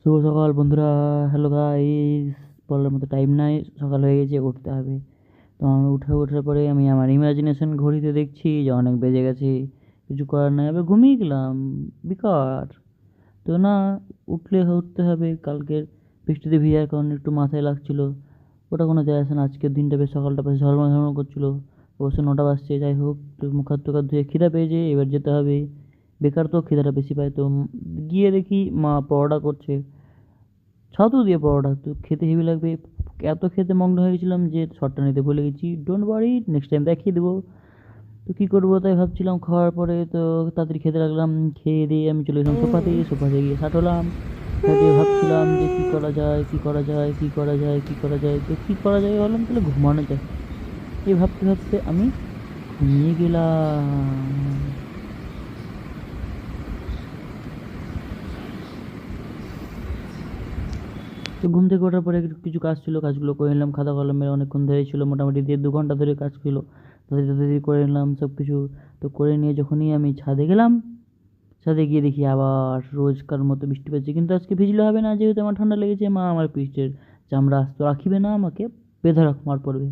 শুভ সকাল বন্ধুরা। Hello guys, বলার মতো টাইম নাই, সকাল হয়ে গেছে, উঠতে হবে। তো আমি ওঠার পরে আমি আমার ইমাজিনেশন ঘড়িতে দেখছি যে অনেক বেজে গেছে, কিছু করার নাই, আবার ঘুমিয়ে গেলাম। বেকার। তো না, উঠতে হবে। কালকের বৃষ্টিতে ভিজার কারণে একটু মাথায় লাগছিল, ওটা কোনো যায় আসে না। আজকের দিনটা বেশ, সকালটা বেশ ঝলমল ঝলমল করছিল। অবশ্য 9টা বাজছে, যাই হোক। তো মুখ হাত ধুয়ে খিদা পেয়েছে, এবার যেতে হবে। বেকার তো খিদাটা বেশি পায়। তো গিয়ে দেখি মা পরোটা করছে, ছাতু দিয়ে পরোটা। তো খেতে হেভি লাগবে। এত খেতে মগ্ন হয়ে গেছিলাম যে শটটা নিতে ভুলে গেছি। ডোন্ট ওয়ারি, নেক্সট টাইম দেখিয়ে দেবো। তো কী করবো তাই ভাবছিলাম, খাওয়ার পরে তো তাড়াতাড়ি খেতে লাগলাম। খেয়ে দিয়ে আমি চলে গেলাম সোফাতে গিয়ে ষাট হলাম। দিয়ে ভাবছিলাম যে কী করা যায়, কী করা যায়, কী করা যায়, কী করা যায়। তো কী করা যায় ভাবলাম, তাহলে ঘুমানো যায়। এই ভাবতে ভাবতে আমি ঘুমিয়ে গেলাম। তো ঘুম থেকে ওঠার পরে কিছু কাজ ছিল, কাজগুলো করে নিলাম। খাতা কলমের অনেকক্ষণ ধরেই ছিল, মোটামুটি 1.5-2 ঘন্টা ধরে কাজ ছিল। তাড়াতাড়ি করে নিলাম সব কিছু। তো করে নিয়ে যখনই আমি ছাদে গেলাম, ছাদে গিয়ে দেখি আবার রোজকার মতো বৃষ্টি পড়ছে। কিন্তু আজকে ভিজলে হবে না, যেহেতু আমার ঠান্ডা লেগেছে। মা আমার পিঠের চামড়া আস্ত রাখিবে না, আমাকে বেঁধে মার পড়বে।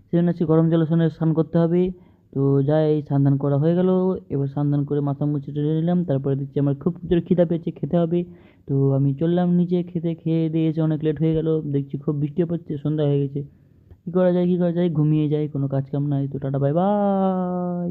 সেজন্য আজকে গরম জলের সঙ্গে স্নান করতে হবে। তো যাই, স্নান ধান করা হয়ে গেল। এবার স্নান ধান করে মাথা মুছে চলে নিলাম। তারপরে দেখছি আমার খুব জোরে খিদা পেয়েছে, খেতে হবে। তো আমি চললাম নিচে, খেয়ে দিয়ে এসে অনেক লেট হয়ে গেল। দেখছি খুব বৃষ্টিও পড়ছে, সন্ধ্যা হয়ে গেছে। কী করা যায়, ঘুমিয়ে যাই, কোনো কাজ কাম নাই। তো টাটা, বাই বাই।